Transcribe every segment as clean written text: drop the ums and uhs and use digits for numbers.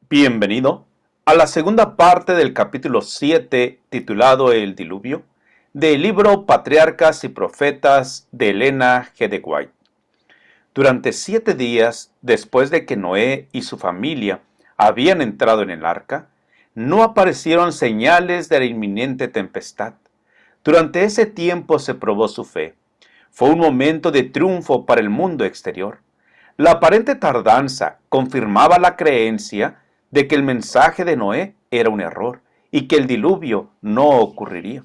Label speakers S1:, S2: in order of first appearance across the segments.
S1: Bienvenido a la segunda parte del capítulo 7 titulado El Diluvio del libro Patriarcas y Profetas de Elena G. de White. Durante 7 días después de que Noé y su familia habían entrado en el arca, no aparecieron señales de la inminente tempestad. Durante ese tiempo se probó su fe. Fue un momento de triunfo para el mundo exterior. La aparente tardanza confirmaba la creencia de que el mensaje de Noé era un error y que el diluvio no ocurriría.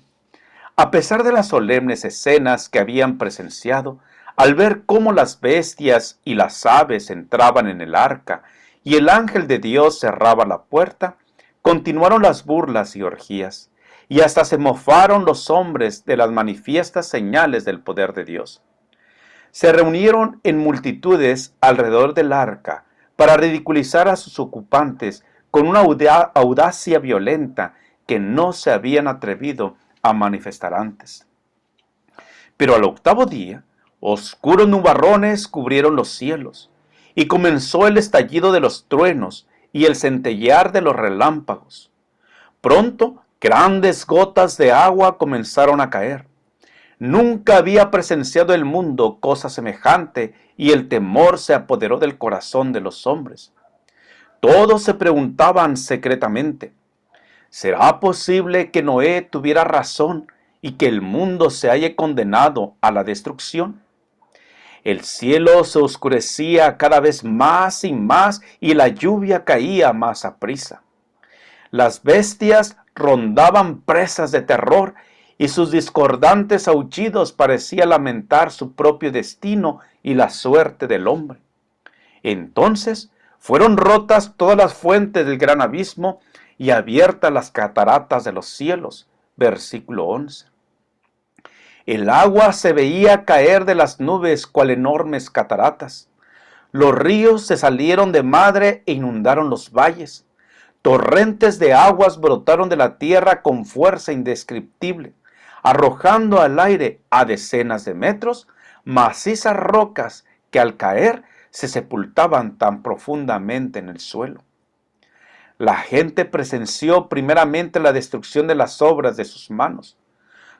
S1: A pesar de las solemnes escenas que habían presenciado, al ver cómo las bestias y las aves entraban en el arca y el ángel de Dios cerraba la puerta, continuaron las burlas y orgías, y hasta se mofaron los hombres de las manifiestas señales del poder de Dios. Se reunieron en multitudes alrededor del arca para ridiculizar a sus ocupantes con una audacia violenta que no se habían atrevido a manifestar antes. Pero al octavo día, oscuros nubarrones cubrieron los cielos, y comenzó el estallido de los truenos y el centellear de los relámpagos. Pronto, grandes gotas de agua comenzaron a caer. Nunca había presenciado el mundo cosa semejante, y el temor se apoderó del corazón de los hombres. Todos se preguntaban secretamente: ¿será posible que Noé tuviera razón y que el mundo se halle condenado a la destrucción? El cielo se oscurecía cada vez más y más, y la lluvia caía más aprisa. Las bestias rondaban presas de terror, y sus discordantes aullidos parecían lamentar su propio destino y la suerte del hombre. Entonces fueron rotas todas las fuentes del gran abismo y abiertas las cataratas de los cielos. Versículo 11. El agua se veía caer de las nubes cual enormes cataratas. Los ríos se salieron de madre e inundaron los valles. Torrentes de aguas brotaron de la tierra con fuerza indescriptible, arrojando al aire a decenas de metros macizas rocas que al caer se sepultaban tan profundamente en el suelo. La gente presenció primeramente la destrucción de las obras de sus manos.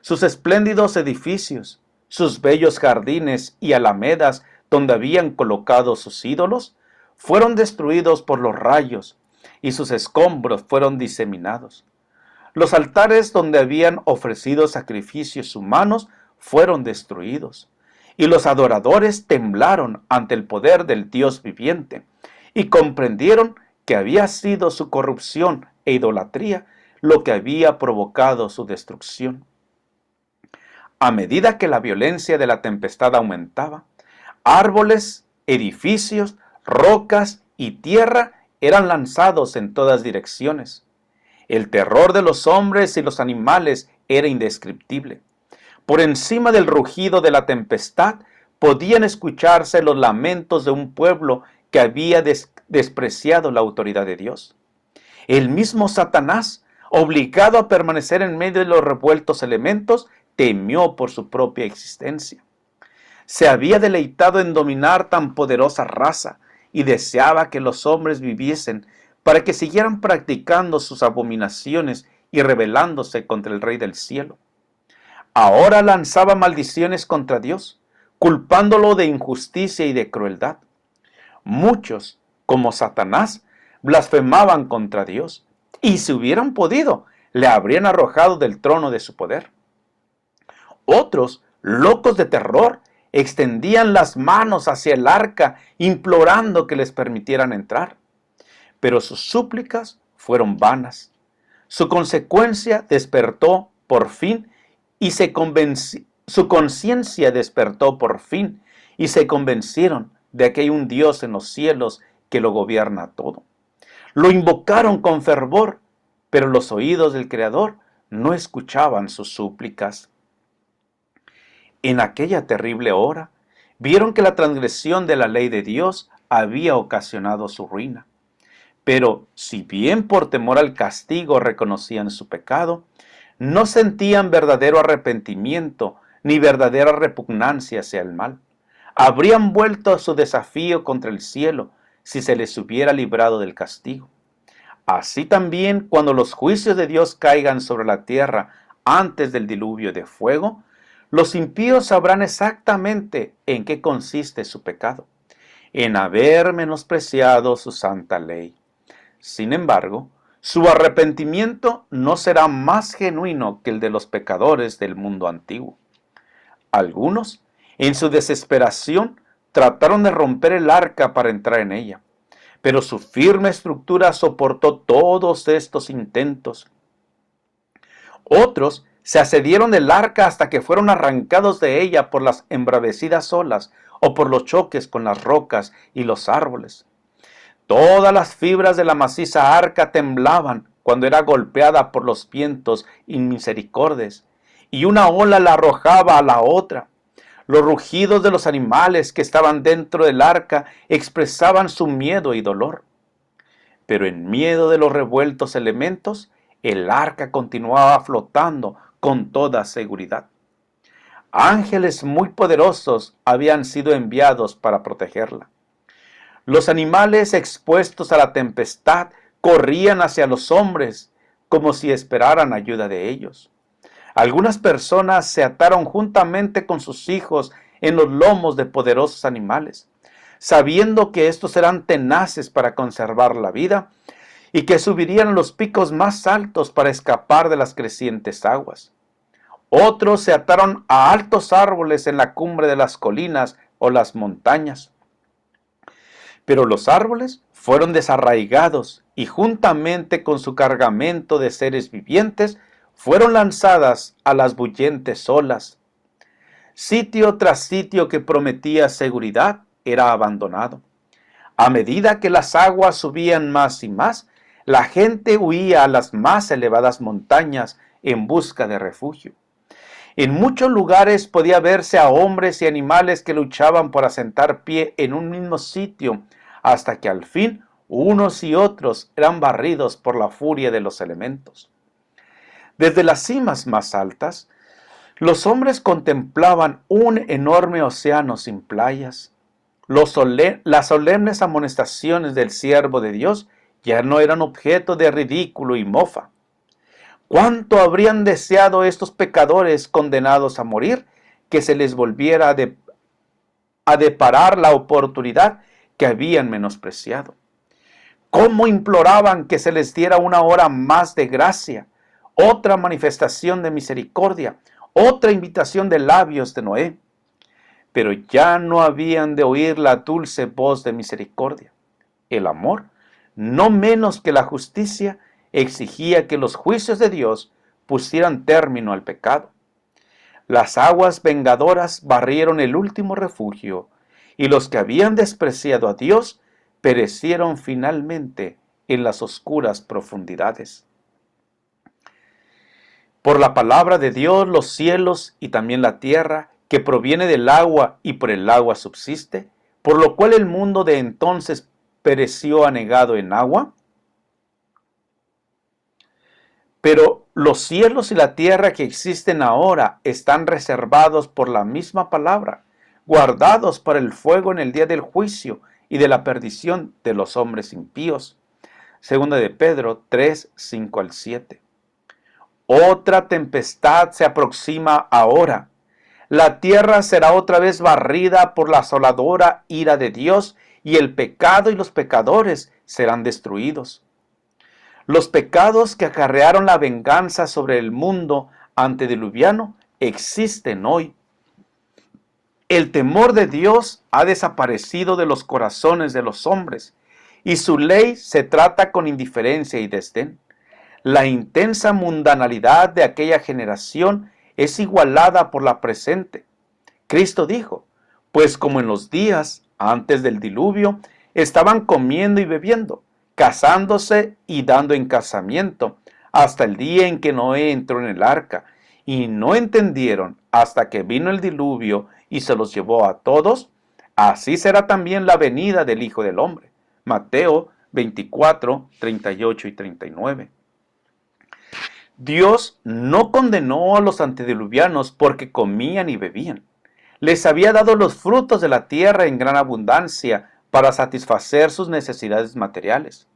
S1: Sus espléndidos edificios, sus bellos jardines y alamedas donde habían colocado sus ídolos, fueron destruidos por los rayos, y sus escombros fueron diseminados. Los altares donde habían ofrecido sacrificios humanos fueron destruidos, y los adoradores temblaron ante el poder del Dios viviente, y comprendieron que había sido su corrupción e idolatría lo que había provocado su destrucción. A medida que la violencia de la tempestad aumentaba, árboles, edificios, rocas y tierra eran lanzados en todas direcciones. El terror de los hombres y los animales era indescriptible. Por encima del rugido de la tempestad podían escucharse los lamentos de un pueblo que había despreciado la autoridad de Dios. El mismo Satanás, obligado a permanecer en medio de los revueltos elementos, temió por su propia existencia. Se había deleitado en dominar tan poderosa raza y deseaba que los hombres viviesen para que siguieran practicando sus abominaciones y rebelándose contra el Rey del cielo. Ahora lanzaba maldiciones contra Dios, culpándolo de injusticia y de crueldad. Muchos, como Satanás, blasfemaban contra Dios, y si hubieran podido, le habrían arrojado del trono de su poder. Otros, locos de terror, extendían las manos hacia el arca, implorando que les permitieran entrar. Pero sus súplicas fueron vanas. Su consecuencia despertó por fin su conciencia despertó por fin, y se convencieron de que hay un Dios en los cielos que lo gobierna todo. Lo invocaron con fervor, pero los oídos del Creador no escuchaban sus súplicas. En aquella terrible hora, vieron que la transgresión de la ley de Dios había ocasionado su ruina. Pero si bien por temor al castigo reconocían su pecado, no sentían verdadero arrepentimiento ni verdadera repugnancia hacia el mal. Habrían vuelto a su desafío contra el cielo si se les hubiera librado del castigo. Así también, cuando los juicios de Dios caigan sobre la tierra antes del diluvio de fuego, los impíos sabrán exactamente en qué consiste su pecado, en haber menospreciado su santa ley. Sin embargo, su arrepentimiento no será más genuino que el de los pecadores del mundo antiguo. Algunos, en su desesperación, trataron de romper el arca para entrar en ella, pero su firme estructura soportó todos estos intentos. Otros se asedieron del arca hasta que fueron arrancados de ella por las embravecidas olas o por los choques con las rocas y los árboles. Todas las fibras de la maciza arca temblaban cuando era golpeada por los vientos inmisericordes, y una ola la arrojaba a la otra. Los rugidos de los animales que estaban dentro del arca expresaban su miedo y dolor. Pero en medio de los revueltos elementos, el arca continuaba flotando con toda seguridad. Ángeles muy poderosos habían sido enviados para protegerla. Los animales expuestos a la tempestad corrían hacia los hombres como si esperaran ayuda de ellos. Algunas personas se ataron juntamente con sus hijos en los lomos de poderosos animales, sabiendo que estos eran tenaces para conservar la vida y que subirían a los picos más altos para escapar de las crecientes aguas. Otros se ataron a altos árboles en la cumbre de las colinas o las montañas. Pero los árboles fueron desarraigados y juntamente con su cargamento de seres vivientes fueron lanzadas a las bullentes olas. Sitio tras sitio que prometía seguridad era abandonado. A medida que las aguas subían más y más, la gente huía a las más elevadas montañas en busca de refugio. En muchos lugares podía verse a hombres y animales que luchaban por asentar pie en un mismo sitio, hasta que al fin unos y otros eran barridos por la furia de los elementos. Desde las cimas más altas, los hombres contemplaban un enorme océano sin playas. Las solemnes amonestaciones del siervo de Dios ya no eran objeto de ridículo y mofa. ¿Cuánto habrían deseado estos pecadores condenados a morir que se les volviera a deparar la oportunidad que habían menospreciado? ¿Cómo imploraban que se les diera una hora más de gracia, otra manifestación de misericordia, otra invitación de labios de Noé? Pero ya no habían de oír la dulce voz de misericordia. El amor, no menos que la justicia, exigía que los juicios de Dios pusieran término al pecado. Las aguas vengadoras barrieron el último refugio, y los que habían despreciado a Dios perecieron finalmente en las oscuras profundidades. Por la palabra de Dios los cielos y también la tierra, que proviene del agua y por el agua subsiste, por lo cual el mundo de entonces pereció anegado en agua. Pero los cielos y la tierra que existen ahora están reservados por la misma palabra, guardados para el fuego en el día del juicio y de la perdición de los hombres impíos. Segunda de Pedro 3, 5 al 7. Otra tempestad se aproxima ahora. La tierra será otra vez barrida por la asoladora ira de Dios, y el pecado y los pecadores serán destruidos. Los pecados que acarrearon la venganza sobre el mundo antediluviano existen hoy. El temor de Dios ha desaparecido de los corazones de los hombres, y su ley se trata con indiferencia y desdén. La intensa mundanalidad de aquella generación es igualada por la presente. Cristo dijo, pues como en los días antes del diluvio, estaban comiendo y bebiendo, casándose y dando en casamiento, hasta el día en que Noé entró en el arca, y no entendieron hasta que vino el diluvio y se los llevó a todos. Así será también la venida del Hijo del Hombre. Mateo 24, 38 y 39. Dios no condenó a los antediluvianos porque comían y bebían. Les había dado los frutos de la tierra en gran abundancia para satisfacer sus necesidades materiales.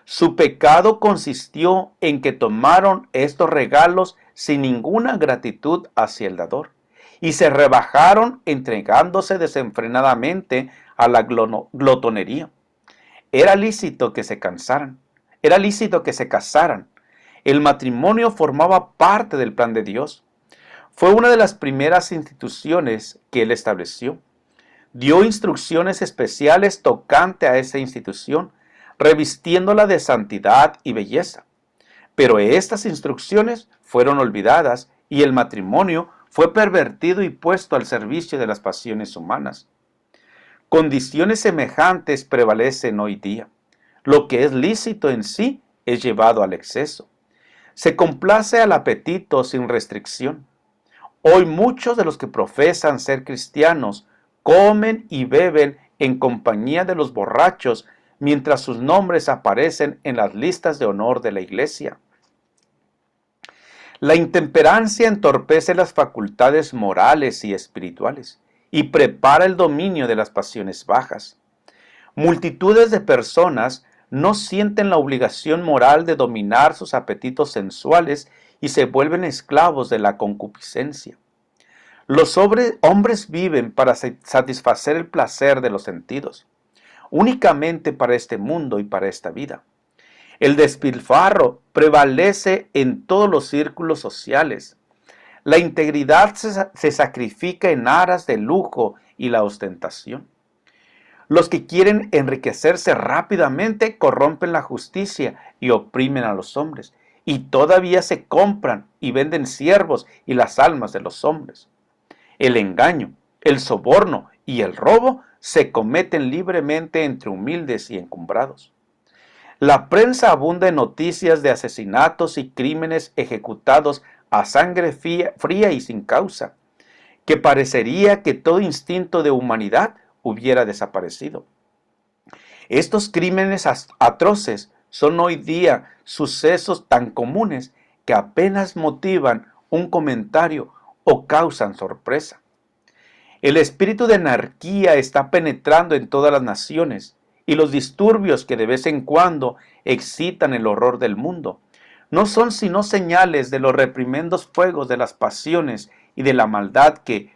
S1: Su pecado consistió en que tomaron estos regalos sin ninguna gratitud hacia el dador y se rebajaron entregándose desenfrenadamente a la glotonería. Era lícito que se cansaran, era lícito que se casaran. El matrimonio formaba parte del plan de Dios. Fue una de las primeras instituciones que él estableció. Dio instrucciones especiales tocante a esa institución, revistiéndola de santidad y belleza. Pero estas instrucciones fueron olvidadas y el matrimonio fue pervertido y puesto al servicio de las pasiones humanas. Condiciones semejantes prevalecen hoy día. Lo que es lícito en sí es llevado al exceso. Se complace al apetito sin restricción. Hoy muchos de los que profesan ser cristianos comen y beben en compañía de los borrachos mientras sus nombres aparecen en las listas de honor de la iglesia. La intemperancia entorpece las facultades morales y espirituales y prepara el dominio de las pasiones bajas. Multitudes de personas no sienten la obligación moral de dominar sus apetitos sensuales y se vuelven esclavos de la concupiscencia. Los hombres viven para satisfacer el placer de los sentidos, únicamente para este mundo y para esta vida. El despilfarro prevalece en todos los círculos sociales. La integridad se sacrifica en aras del lujo y la ostentación. Los que quieren enriquecerse rápidamente corrompen la justicia y oprimen a los hombres, y todavía se compran y venden siervos y las almas de los hombres. El engaño, el soborno y el robo se cometen libremente entre humildes y encumbrados. La prensa abunda en noticias de asesinatos y crímenes ejecutados a sangre fría y sin causa, que parecería que todo instinto de humanidad hubiera desaparecido. Estos crímenes atroces son hoy día sucesos tan comunes que apenas motivan un comentario o causan sorpresa. El espíritu de anarquía está penetrando en todas las naciones y los disturbios que de vez en cuando excitan el horror del mundo no son sino señales de los reprimendos fuegos de las pasiones y de la maldad que,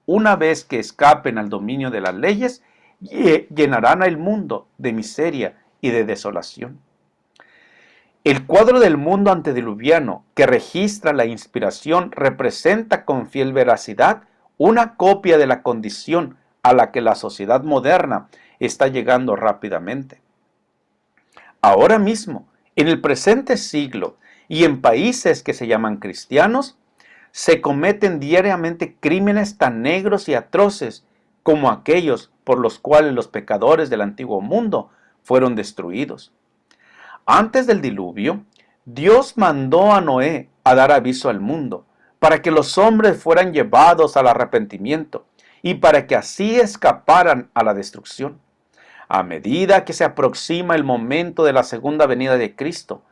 S1: una vez que escapen al dominio de las leyes, llenarán al mundo de miseria y de desolación. El cuadro del mundo antediluviano que registra la inspiración representa con fiel veracidad una copia de la condición a la que la sociedad moderna está llegando rápidamente. Ahora mismo, en el presente siglo y en países que se llaman cristianos, se cometen diariamente crímenes tan negros y atroces como aquellos por los cuales los pecadores del antiguo mundo fueron destruidos. Antes del diluvio, Dios mandó a Noé a dar aviso al mundo para que los hombres fueran llevados al arrepentimiento y para que así escaparan a la destrucción. A medida que se aproxima el momento de la segunda venida de Cristo,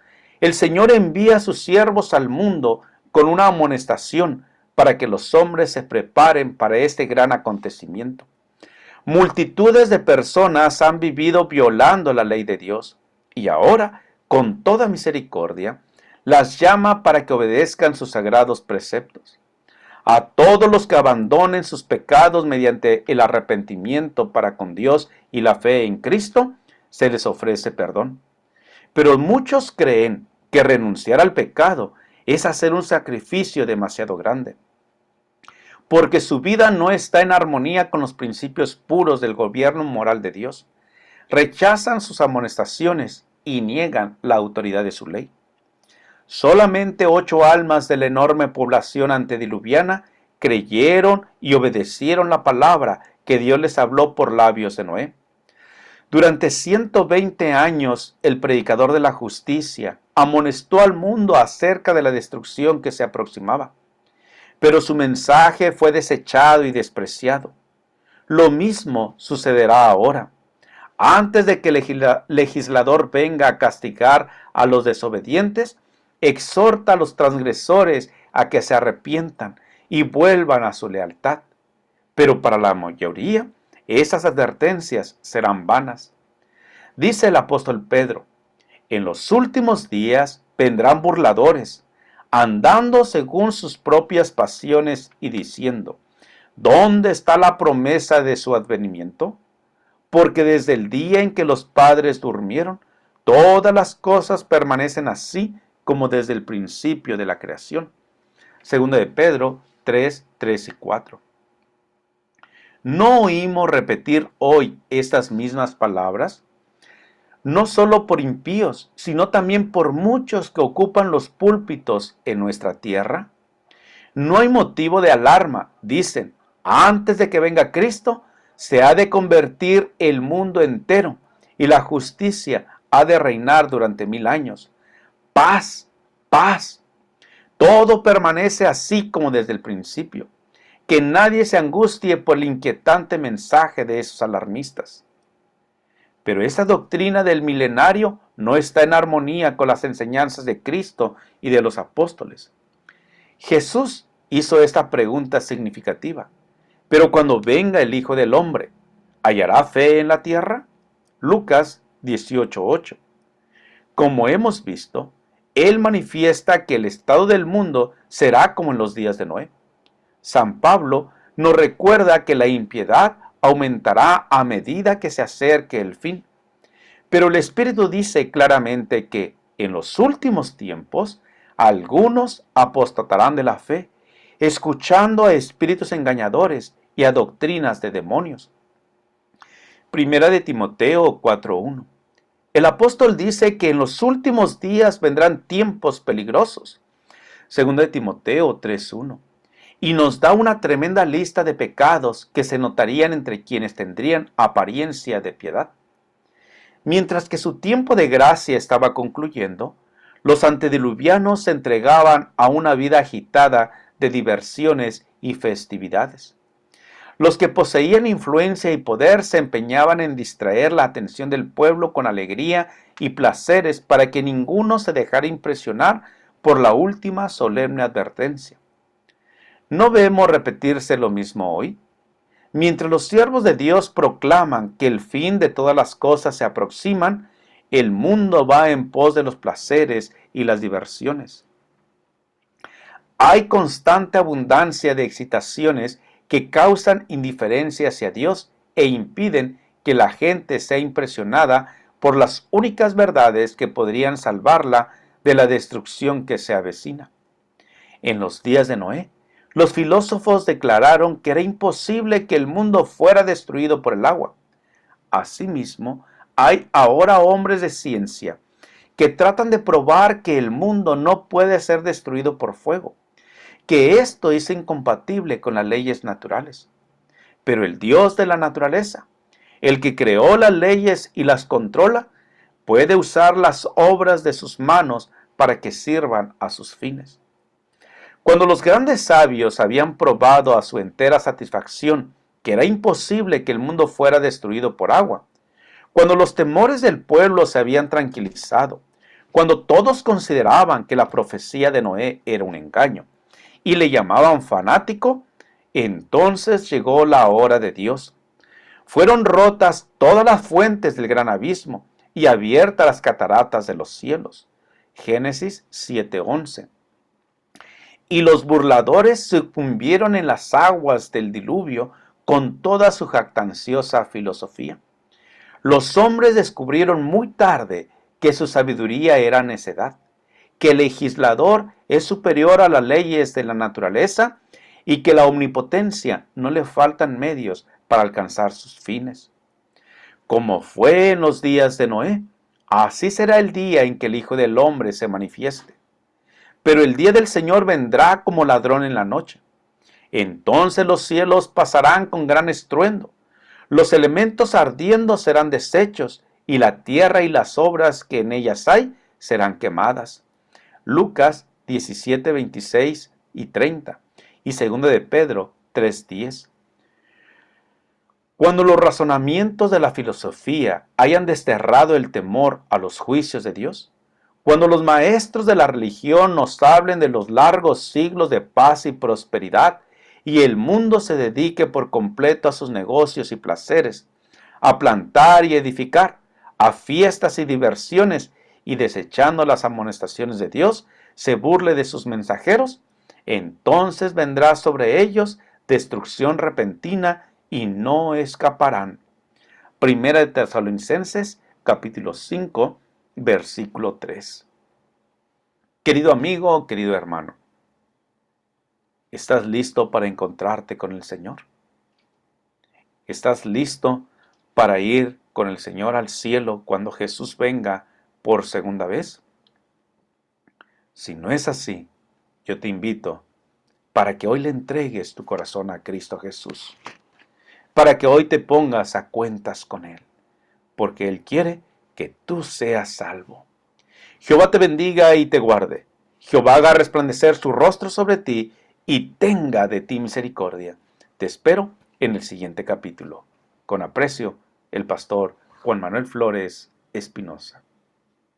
S1: el Señor envía a sus siervos al mundo con una amonestación para que los hombres se preparen para este gran acontecimiento. Multitudes de personas han vivido violando la ley de Dios y ahora, con toda misericordia, las llama para que obedezcan sus sagrados preceptos. A todos los que abandonen sus pecados mediante el arrepentimiento para con Dios y la fe en Cristo, se les ofrece perdón. Pero muchos creen que renunciar al pecado es hacer un sacrificio demasiado grande, porque su vida no está en armonía con los principios puros del gobierno moral de Dios. Rechazan sus amonestaciones y niegan la autoridad de su ley. Solamente 8 almas de la enorme población antediluviana creyeron y obedecieron la palabra que Dios les habló por labios de Noé. Durante 120 años, el predicador de la justicia amonestó al mundo acerca de la destrucción que se aproximaba, pero su mensaje fue desechado y despreciado. Lo mismo sucederá ahora. Antes de que el legislador venga a castigar a los desobedientes, exhorta a los transgresores a que se arrepientan y vuelvan a su lealtad. Pero para la mayoría, esas advertencias serán vanas. Dice el apóstol Pedro: En los últimos días vendrán burladores, andando según sus propias pasiones y diciendo, ¿dónde está la promesa de su advenimiento? Porque desde el día en que los padres durmieron, todas las cosas permanecen así como desde el principio de la creación. Segunda de Pedro 3, 3 y 4. ¿No oímos repetir hoy estas mismas palabras? No solo por impíos, sino también por muchos que ocupan los púlpitos en nuestra tierra. No hay motivo de alarma, dicen, antes de que venga Cristo, se ha de convertir el mundo entero y la justicia ha de reinar durante 1000 años. Paz, paz. Todo permanece así como desde el principio. Que nadie se angustie por el inquietante mensaje de esos alarmistas. Pero esta doctrina del milenario no está en armonía con las enseñanzas de Cristo y de los apóstoles. Jesús hizo esta pregunta significativa. Pero cuando venga el Hijo del Hombre, ¿hallará fe en la tierra? Lucas 18:8. Como hemos visto, Él manifiesta que el estado del mundo será como en los días de Noé. San Pablo nos recuerda que la impiedad aumentará a medida que se acerque el fin. Pero el Espíritu dice claramente que en los últimos tiempos algunos apostatarán de la fe, escuchando a espíritus engañadores y a doctrinas de demonios. Primera de Timoteo 4:1. El apóstol dice que en los últimos días vendrán tiempos peligrosos. Segunda de Timoteo 3:1. Y nos da una tremenda lista de pecados que se notarían entre quienes tendrían apariencia de piedad. Mientras que su tiempo de gracia estaba concluyendo, los antediluvianos se entregaban a una vida agitada de diversiones y festividades. Los que poseían influencia y poder se empeñaban en distraer la atención del pueblo con alegría y placeres para que ninguno se dejara impresionar por la última solemne advertencia. ¿No vemos repetirse lo mismo hoy? Mientras los siervos de Dios proclaman que el fin de todas las cosas se aproximan, el mundo va en pos de los placeres y las diversiones. Hay constante abundancia de excitaciones que causan indiferencia hacia Dios e impiden que la gente sea impresionada por las únicas verdades que podrían salvarla de la destrucción que se avecina. En los días de Noé, los filósofos declararon que era imposible que el mundo fuera destruido por el agua. Asimismo, hay ahora hombres de ciencia que tratan de probar que el mundo no puede ser destruido por fuego, que esto es incompatible con las leyes naturales. Pero el Dios de la naturaleza, el que creó las leyes y las controla, puede usar las obras de sus manos para que sirvan a sus fines. Cuando los grandes sabios habían probado a su entera satisfacción que era imposible que el mundo fuera destruido por agua, cuando los temores del pueblo se habían tranquilizado, cuando todos consideraban que la profecía de Noé era un engaño y le llamaban fanático, entonces llegó la hora de Dios. Fueron rotas todas las fuentes del gran abismo y abiertas las cataratas de los cielos. Génesis 7:11. Y los burladores sucumbieron en las aguas del diluvio con toda su jactanciosa filosofía. Los hombres descubrieron muy tarde que su sabiduría era necedad, que el legislador es superior a las leyes de la naturaleza y que la omnipotencia no le faltan medios para alcanzar sus fines. Como fue en los días de Noé, así será el día en que el Hijo del Hombre se manifieste. Pero el día del Señor vendrá como ladrón en la noche. Entonces los cielos pasarán con gran estruendo, los elementos ardiendo serán deshechos, y la tierra y las obras que en ellas hay serán quemadas. Lucas 17, 26 y 30, y 2 de Pedro 3, 10. Cuando los razonamientos de la filosofía hayan desterrado el temor a los juicios de Dios, cuando los maestros de la religión nos hablen de los largos siglos de paz y prosperidad y el mundo se dedique por completo a sus negocios y placeres, a plantar y edificar, a fiestas y diversiones, y desechando las amonestaciones de Dios, se burle de sus mensajeros, entonces vendrá sobre ellos destrucción repentina y no escaparán. Primera de Tesalonicenses, capítulo 5, versículo 3. Querido amigo, querido hermano, ¿estás listo para encontrarte con el Señor? ¿Estás listo para ir con el Señor al cielo cuando Jesús venga por segunda vez? Si no es así, yo te invito para que hoy le entregues tu corazón a Cristo Jesús, para que hoy te pongas a cuentas con Él, porque Él quiere que tú seas salvo. Jehová te bendiga y te guarde. Jehová haga resplandecer su rostro sobre ti y tenga de ti misericordia. Te espero en el siguiente capítulo. Con aprecio, el pastor Juan Manuel Flores Espinosa.